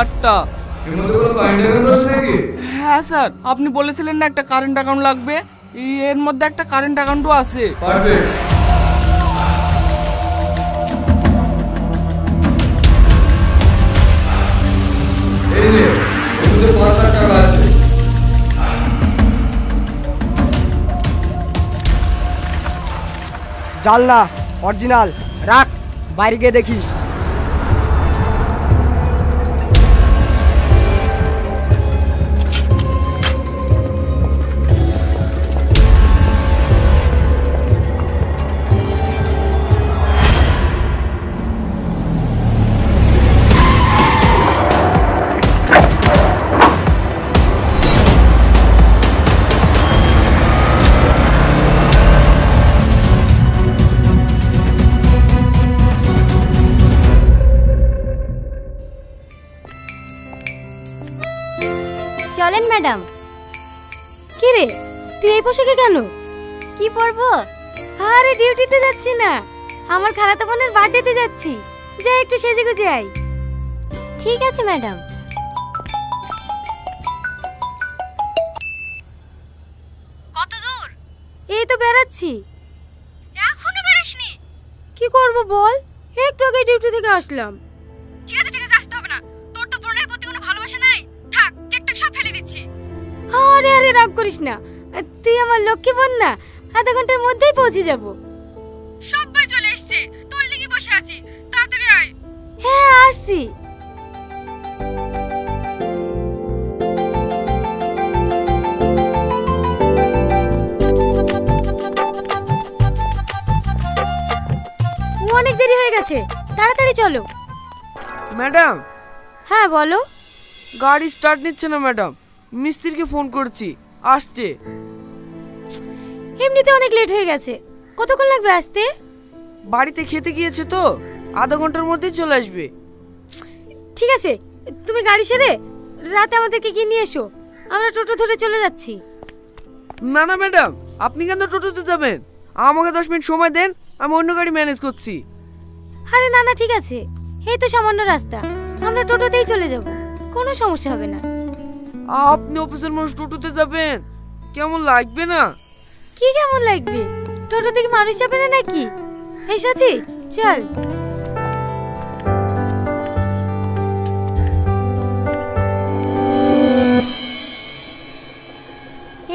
কার্ডটা। এর মধ্যে কোনো কারেন্ট অ্যাকাউন্ট আছে নাকি? হ্যাঁ স্যার, আপনি বলেছিলেন না একটা কারেন্ট অ্যাকাউন্ট লাগবে, এর মধ্যে একটা কারেন্ট অ্যাকাউন্টও আছে। পারফেক্ট। এই নে, এর মধ্যে 5 লাখ টাকা আছে। জাল না, অরিজিনাল রাখ, বাইরে গিয়ে দেখিস। চলেন ম্যাডাম। কি রে, তুই এই পোশাকে কেন? কি পরবো? আরে ডিউটিতে যাচ্ছি না, আমার খালাতো বোনের বার্থডেতে যাচ্ছি। যাই একটু সেজে গুজে আই। ঠিক আছে ম্যাডাম। কত দূর? এই তো বেরাচ্ছি। এখনো বেরাসনি? কি করব বল, একটু আগে ডিউটি থেকে আসলাম। ঠিক আছে আসতে হবে না, তোর তো বোনের প্রতি কোনো ভালোবাসা নাই। থাক, কেকটা সব ফেলে দিচ্ছি। আরে আরে রাগ করিস না, তুই আমার লক্ষ্মী বোন না, আধা ঘন্টার মধ্যেই পৌঁছে যাব। সবাই চলে এসেছে, তোর লাগি বসে আছি, তাড়াতাড়ি আয়। হ্যাঁ আসছি। অনেক দেরি হয়ে গেছে, তাড়াতাড়ি চলো। ম্যাডাম। হ্যাঁ বলো। গাড়ি স্টার্ট নিচ্ছে না ম্যাডাম, মিস্ত্রিকে ফোন করছি, আসছে। এমনিতে অনেক লেট হয়ে গেছে, কতক্ষণ লাগবে আসতে? বাড়িতে খেতে গিয়েছে তো, আধা ঘন্টার মধ্যেই চলে আসবে। ঠিক আছে, তুমি গাড়ি সেরে রাতে আমাদেরকে গিয়ে নিয়ে এসো, আমরা টোটো ধরে চলে যাচ্ছি। না না ম্যাডাম, আপনি কেন টোটোতে যাবেন? আমাকে 10 মিনিট সময় দেন, আমি অন্য গাড়ি ম্যানেজ করছি। আরে না না ঠিক আছে, এই তো সামান্য রাস্তা, আমরা টোটোতেই চলে যাব, কোনো সমস্যা হবে না। আপনি অফিসের মানুষ টোটোতে যাবেন, কেমন লাগবে না? কি কেমন লাগবে? টোটো থেকে মানুষ যাবে না নাকি? এই সাথী চল।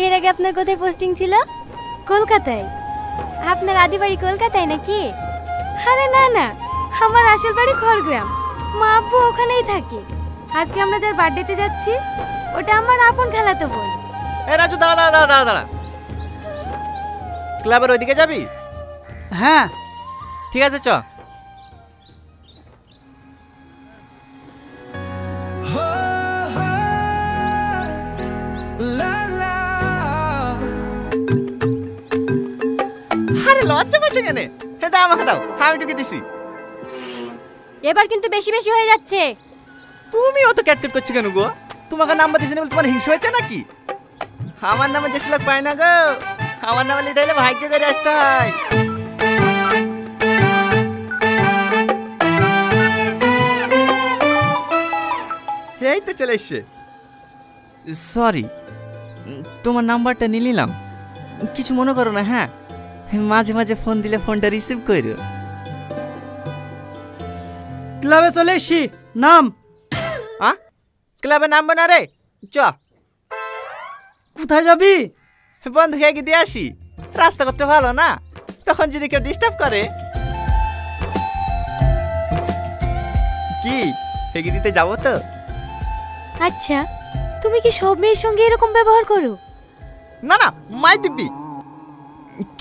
এর আগে আপনার কোথায় পোস্টিং ছিল? কলকাতায়। আপনার আদি বাড়ি কলকাতায় নাকি? আরে না না, আমার আসল বাড়ি খড়গ্রাম, মা আব্বু ওখানেই থাকে। আজকে আমরা যার বার্থডেতে যাচ্ছি, ওটা আমার আপন খালাতো বোন। এ রাজু, দাঁড়া দাঁড়া দাঁড়া দাঁড়া, ক্লাবের ওইদিকে যাবি? হ্যাঁ ঠিক আছে চ। আরে লজ্জা পাচ্ছে কেন? হে দাও, আমাকে দাও, আমি টুকে দিছি। এবার কিন্তু বেশি বেশি হয়ে যাচ্ছে। তুমি অত ক্যাটকেট করছো কেন গো? তোমাকে নাম্বার দিছি না বলে তোমার হিংসা হয়েছে নাকি? আমার নামে যে লোক পায় না গো, আমার নামে লিখে দিলে ভাগ্য করে আসতে হয়। এই তো চলে এসছে। সরি, তোমার নাম্বারটা নিয়ে নিলাম, কিছু মনে করো না। হ্যাঁ, মাঝে মাঝে ফোন দিলে ফোনটা রিসিভ করো। ক্লাবে চলে এসছি, নাম। ক্লাবে নামবে না রে, চ। কোথায় যাবি? বন্ধুকে কি দিয়ে আসি, রাস্তা করতে ভালো না, তখন যদি কেউ ডিস্টার্ব করে। কি হেগে দিতে যাবো তো? আচ্ছা, তুমি কি সব মেয়ের সঙ্গে এরকম ব্যবহার করো? না না, মাই দিব্যি।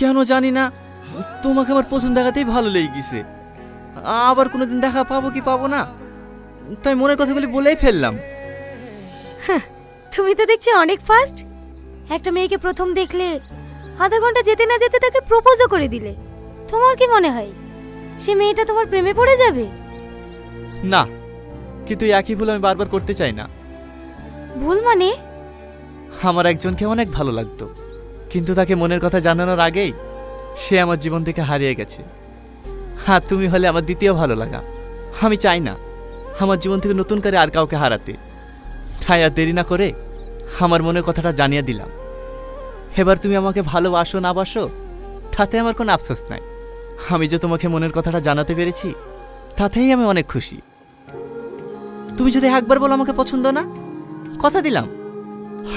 কেন জানি না, তোমাকে আমার প্রথম দেখাতেই ভালো লেগে গেছে। আবার কোনোদিন দেখা পাবো কি পাবো না, তাই মনের কথাগুলি বলেই ফেললাম। তুমি তো দেখছি অনেক ফাস্ট। একটা মেয়েকে প্রথম দেখলে আধা ঘন্টা যেতে না যেতে তাকে প্রপোজও করে দিলে। তোমার কি মনে হয় সে মেয়েটা তোমার প্রেমে পড়ে যাবে? না, কিন্তু একই ভুল আমি বারবার করতে চাই না। ভুল মানে? আমার একজনকে অনেক ভালো লাগতো, কিন্তু তাকে মনের কথা জানানোর আগেই সে আমার জীবন থেকে হারিয়ে গেছে। হ্যাঁ, তুমি হলে আমার দ্বিতীয় ভালো লাগা। আমি চাই না আমার জীবন থেকে নতুন করে আর কাউকে হারাতে। তাই আর দেরি না করে আমার মনের কথাটা জানিয়ে দিলাম। এবার তুমি আমাকে ভালোবাসো না বাসো তাতে আমার কোনো আফসোস নাই। আমি যে তোমাকে মনের কথাটা জানাতে পেরেছি তাতেই আমি অনেক খুশি। তুমি যদি একবার বলো আমাকে পছন্দ না, কথা দিলাম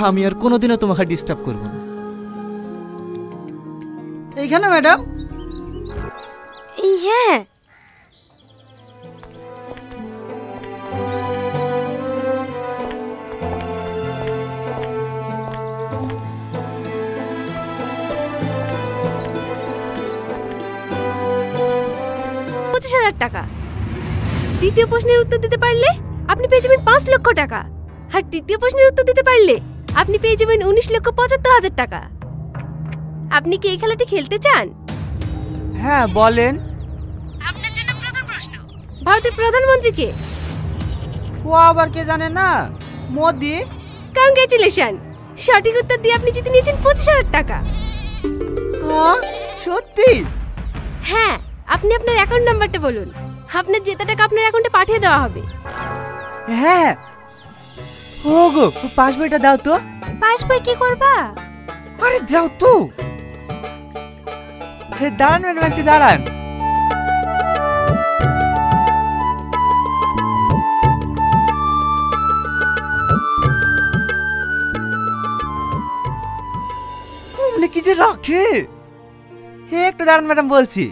আমি আর কোনোদিনও তোমাকে ডিস্টার্ব করব না। এইখানে ম্যাডাম? হ্যাঁ। টাকা। দ্বিতীয় প্রশ্নের উত্তর দিতে পারলে আপনি পেয়ে যাবেন 5 লক্ষ টাকা, আর তৃতীয় প্রশ্নের উত্তর দিতে পারলে আপনি পেয়ে যাবেন 19,75,000 টাকা। আপনি কি এই খেলাটি খেলতে চান? হ্যাঁ বলেন। আপনার জন্য প্রথম প্রশ্ন, ভারতের প্রধানমন্ত্রী কে? ও আবার কে জানে না? মোদি। কংগ্রেচুলেশন, সঠিক উত্তর দিয়ে আপনি জিতে নিয়েছেন 25,000 টাকা। হ্যাঁ সত্যি? হ্যাঁ, আপনি আপনার অ্যাকাউন্ট নাম্বারটা বলুন, আপনার জেতা টাকা আপনার অ্যাকাউন্টে পাঠিয়ে দেওয়া হবে। হ্যাঁ। ওগো পাসবইটা দাও তো। পাসবই কি করবা? আরে দাও তো। দাঁড়ান ম্যাডাম, একটু দাঁড়ান। অমনি কি যে রাখে। একটু দাঁড়ান ম্যাডাম, বলছি।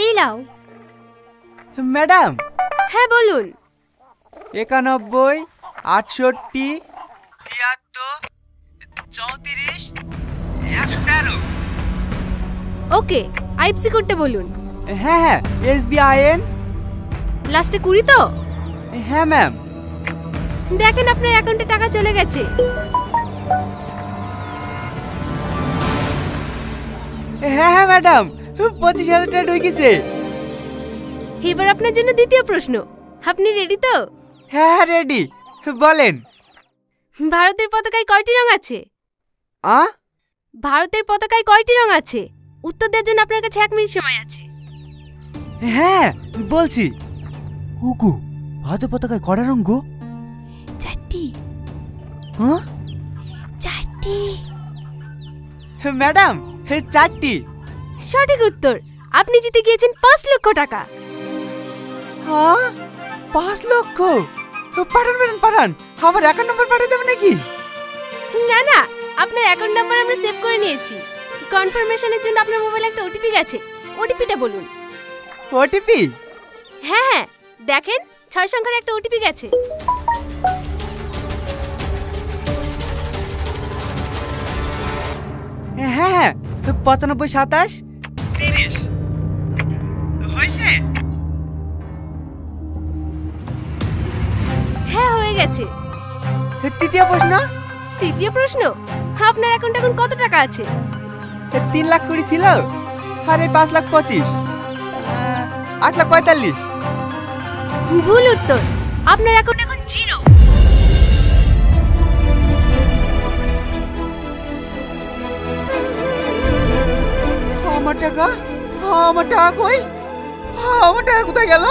এই নাও। ম্যাডাম। হ্যাঁ বলুন। 91, 68, 73, 34, 113। ওকে, আইএফসি কোডটা বলুন। হ্যাঁ হ্যাঁ, SBIN। লাস্টে 20 তো? হ্যাঁ ম্যাম। দেখেন আপনার অ্যাকাউন্টে টাকা চলে গেছে। হ্যাঁ হ্যাঁ ম্যাডাম, 25,000 টাকা ঢুকেছে। এবার আপনার জন্য দ্বিতীয় প্রশ্ন, আপনি রেডি তো? হ্যাঁ হ্যাঁ রেডি, বলেন। ভারতের পতাকায় কয়টি রং আছে? ভারতের পতাকায় কয়টি রং আছে? উত্তর দেওয়ার জন্য আপনার কাছে 1 মিনিট সময় আছে। হ্যাঁ বলছি। ওগো, ভারতের পতাকায় কয়টা রং গো? 4টি। হ্যাঁ 4টি। ম্যাডাম 4টি। সঠিক উত্তর, আপনি জিতে গিয়েছেন 5 লক্ষ টাকা। হ্যাঁ 5 লক্ষ? পাঠান ম্যাডাম পাঠান, আমার অ্যাকাউন্ট নাম্বার পাঠিয়ে দেবেন নাকি? না না, আপনার অ্যাকাউন্ট নাম্বার আমরা সেভ করে নিয়েছি। কনফার্মেশনের জন্য আপনার মোবাইলে একটা ওটিপি গেছে, ওটিপিটা বলুন। ওটিপি? হ্যাঁ হ্যাঁ, দেখেন 6 সংখ্যার একটা ওটিপি গেছে। হ্যাঁ হ্যাঁ, 95, 27, 30 হয়েছে? হ্যাঁ হয়ে গেছে। তৃতীয় প্রশ্ন? তৃতীয় প্রশ্ন, আপনার অ্যাকাউন্টে এখন কত টাকা আছে? 3 লাখ 20 ছিল, আর এই 5 লাখ 25, 8 লাখ 45। ভুল উত্তর, আপনার অ্যাকাউন্ট এখন 0। আমার টাকা? আমার টাকা কই? আমার টাকা কোথায় গেল?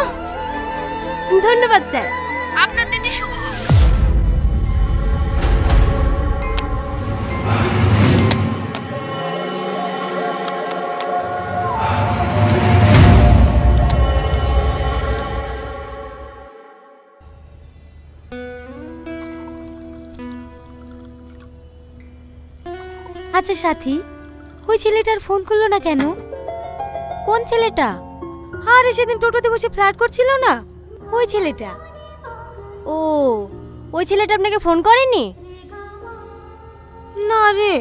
ধন্যবাদ স্যার, আপনার দিনটি শুভ হোক। আচ্ছা সাথী, ওই ছেলেটার ফোন করলো না কেন? কোন ছেলেটা? আরে সেদিন টোটোতে বসে ফ্ল্যাট করছিল না, ওই ছেলেটা। ও, ওই ছেলেটা আপনাকে ফোন করেনি? না রে,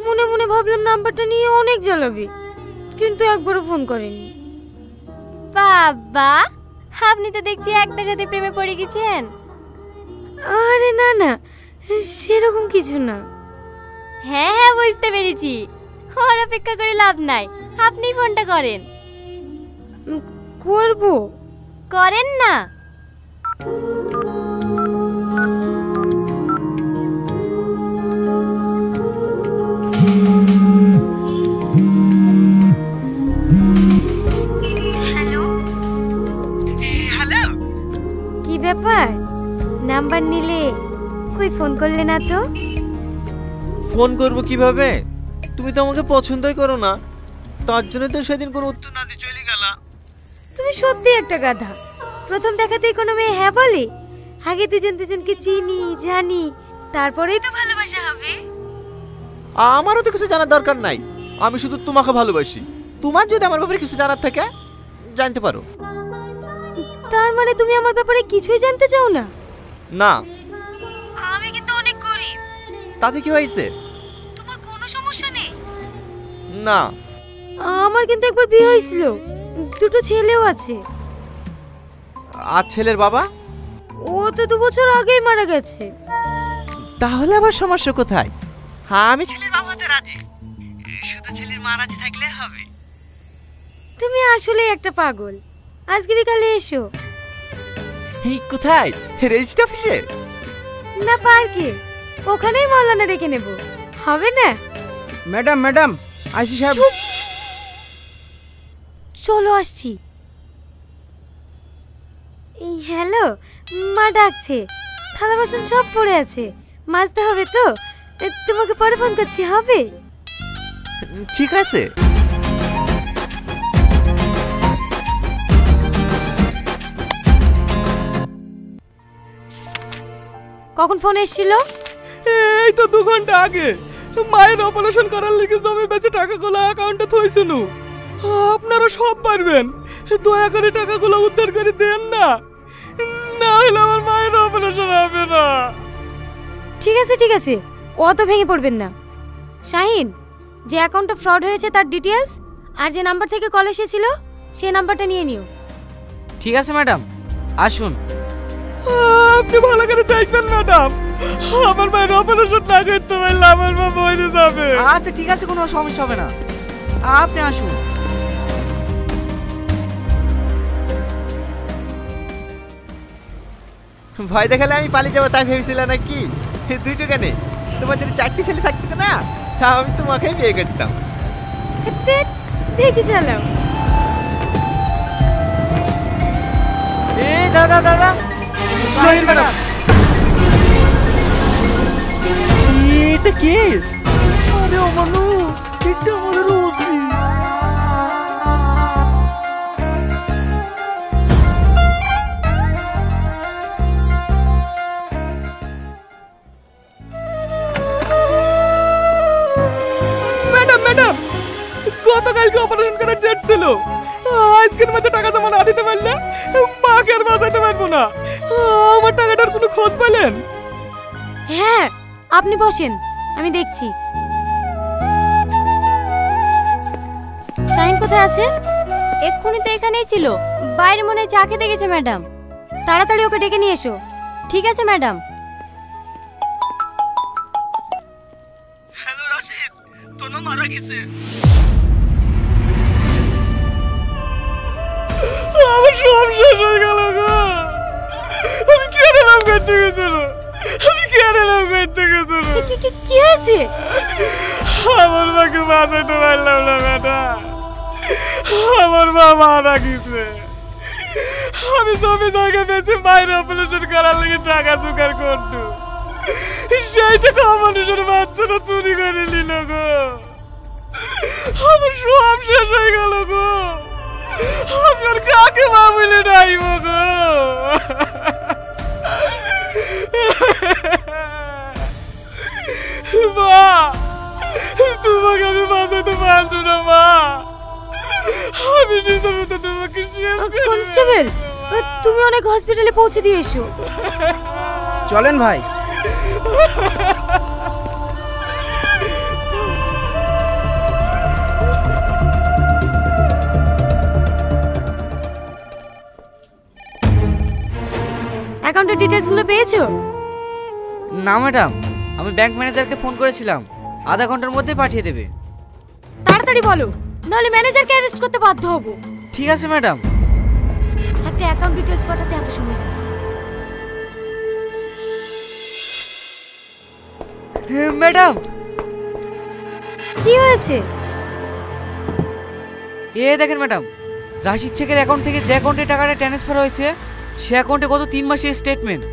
মনে মনে ভাবলাম নাম্বারটা নিয়ে অনেক জ্বালাবি, কিন্তু একবারও ফোন করেনি। বাবা, আপনি তো দেখছি এক দেখাতে প্রেমে পড়ে গেছেন। আরে না না, সেরকম কিছু না। হ্যাঁ হ্যাঁ, বুঝতে পেরেছি। ওর অপেক্ষা করে লাভ নাই, আপনি ফোনটা করেন। করব? করেন না। নাম্বার নিলে কই ফোন করলে না তো? ফোন করব কিভাবে? তুমি তো আমাকে পছন্দই করো না, তার জন্য তো সেদিন কোনো উত্তর না দিয়ে চলে গেলা। তুমি সত্যি একটা গাধা। প্রথম দেখাতেই কোনো মেয়ে হ্যাঁ বলে? আগে দুজন দুজনকে চিনি জানি, তারপরেই তো ভালোবাসা হবে। আমারও তো কিছু জানার দরকার নাই, আমি শুধু তোমাকে ভালোবাসি। তোমার যদি আমার ব্যাপারে কিছু জানার থাকে জানতে পারো। তার মানে তুমি আমার ব্যাপারে কিছুই জানতে চাও না? না। আমি কিন্তু অনেক গরিব। তাতে কি হয়েছে? তোমার কোনো সমস্যা নেই? না। আমার কিন্তু একবার বিয়ে হয়েছিল, দুটো ছেলেও আছে। আর ছেলের বাবা? ও তো 2 বছর আগেই মারা গেছে। তাহলে আবার সমস্যা কোথায়? হ্যাঁ, আমি ছেলের বাবা হতে রাজি, শুধু ছেলের মা রাজি থাকলে হবে। তুমি আসলে একটা পাগল। আজকে বিকালে এসো। এই কোথায়? রেজিস্ট্রি অফিসে? না, পার্কে। ওখানেই মৌলানা রেখে নেব, হবে না? ম্যাডাম ম্যাডাম আইসি সাহেব। চলো আসছি। এই হ্যালো, মা ডাকছে। থালা বাসন সব পড়ে আছে, মাজতে হবে তো। তোমাকে পরে ফোন করছি, হবে? ঠিক আছে। কখন ফোন এসেছিল? এই তো 2 ঘন্টা আগে। মায়ের অপারেশন করার লিগে জমি বেচে টাকাগুলো অ্যাকাউন্টে থইছিল। আপনারা সব পারবেন, দয়া করে টাকাগুলো উদ্ধার করে দেন না, না হলে আমার মায়ের অপারেশন হবে না। ঠিক আছে ঠিক আছে, অত ভেঙে পড়বেন না। শাহিন, যে অ্যাকাউন্টে ফ্রড হয়েছে তার ডিটেইলস আর যে নাম্বার থেকে কল এসেছিল সেই নাম্বারটা নিয়ে নিও। ঠিক আছে ম্যাডাম, আসুন। আপনি ভালো করে দেখবেন ম্যাডাম, আমার মায়ের অপারেশন না করতে পারলে আমার মা মরে যাবে। আচ্ছা ঠিক আছে, কোনো সমস্যা হবে না, আপনি আসুন। ভয় দেখালে আমি পালিয়ে যাবো তাই ভেবেছিলাম নাকি? দুইটো কেন? তোমার যদি 4টি ছেলে থাকতো না, তা আমি তোমাকেই বিয়ে করতাম। দেখি চালাও। এই দাদা দাদা, জয় ম্যাডাম। এটা কে? আরে মানুষ, এটা আমাদের ওসি। ম্যাডাম ম্যাডাম, গতকালকে অপারেশন করার ডেট ছিল। আজকের মধ্যে টাকা জমা না দিতে পারলে মাকে আর বাঁচাতে পারবো না। আমার টাকাটার কোনো খোঁজ পেলেন? হ্যাঁ, আপনি বসেন, আমি দেখছি। শাহিন কোথায় আছে? এক্ষুনি তো এখানেই ছিল, বাইরে মনে হয় চা খেতে গেছে ম্যাডাম। তাড়াতাড়ি ওকে ডেকে নিয়ে এসো। ঠিক আছে ম্যাডাম। হ্যালো রাশিদ, তোর মা মারা গেছে। আমার সব শেষ হয়ে গেল গো। আমি কি আর এলাম করতে গেছিল? কি হয়েছে? আমার মাকে বাঁচাইতে পারলাম না ম্যাডাম, আমার মা মারা গেছে। আমি জমি জায়গা বেঁচে মায়ের অপারেশন করার লেগে টাকা জোগাড় করতো, সেই টাকা মানুষের বাচ্চারা চুরি করে নিল গো। আমার সব শেষ হয়ে গেল গো। আপনার কাকে মা বলে ডাইব গো? মা, তোমাকে আমি বাঁচাতে পারবো না মা। আমি নিজের মতো তোমাকে শেষ করে কনস্টেবল, তুমি অনেক হসপিটালে পৌঁছে দিয়ে এসো। চলেন ভাই। অ্যাকাউন্টের ডিটেইলসগুলো পেয়েছো? না ম্যাডাম, আমি ব্যাংক ম্যানেজারকে ফোন করেছিলাম, আধা ঘন্টার মধ্যে পাঠিয়ে দেবে। তাড়াতাড়ি বলো, নাহলে ম্যানেজারকে অ্যারেস্ট করতে বাধ্য হব। ঠিক আছে ম্যাডাম। একটা অ্যাকাউন্ট ডিটেইলস পাঠাতে এত সময় লাগে? ম্যাডাম, কি হয়েছে? এ দেখেন ম্যাডাম, রাশিদ শেখের অ্যাকাউন্ট থেকে যে অ্যাকাউন্টে টাকাটা ট্রান্সফার হয়েছে সে অ্যাকাউন্টে গত 3 মাসের স্টেটমেন্ট।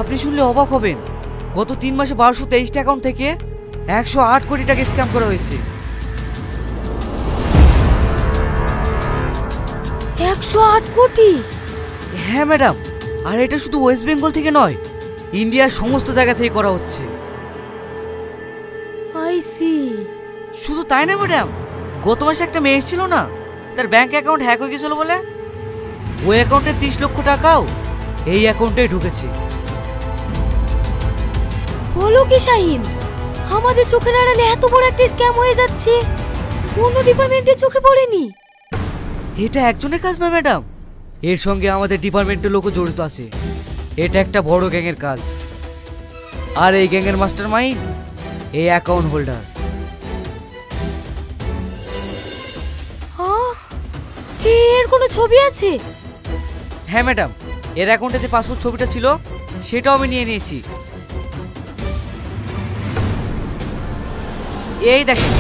আপনি শুনলে অবাক হবেন, গত 3 মাসে 1223টা অ্যাকাউন্ট থেকে 108 কোটি টাকা স্ক্যাম করা হয়েছে। 108 কোটি? হ্যাঁ ম্যাডাম, আর এটা শুধু ওয়েস্ট বেঙ্গল থেকে নয়, ইন্ডিয়ার সমস্ত জায়গা থেকে করা হচ্ছে। I see. শুধু তাই না ম্যাডাম, গত মাসে একটা মেয়ে এসেছিল না, তার ব্যাংক অ্যাকাউন্ট হ্যাক হয়ে গেছিল বলে ওই অ্যাকাউন্টে 30 লক্ষ টাকাও এই অ্যাকাউন্টে ঢুকেছে। বলো কি শাহিন, আমাদের চোখের আড়ালে এত বড় একটা স্ক্যাম হয়ে যাচ্ছে, অন্য ডিপার্টমেন্টের চোখে পড়েনি। এটা একজনের কাজ নয় ম্যাডাম, এর সঙ্গে আমাদের ডিপার্টমেন্টের লোকও জড়িত আছে। এটা একটা বড় গ্যাংয়ের কাজ, আর এই গ্যাংয়ের মাস্টার মাইন্ড এই অ্যাকাউন্ট হোল্ডার। এর কোনো ছবি আছে? হ্যাঁ ম্যাডাম, এর অ্যাকাউন্টে যে পাসপোর্ট ছবিটা ছিল সেটাও আমি নিয়ে নিয়েছি। এই দেখেন।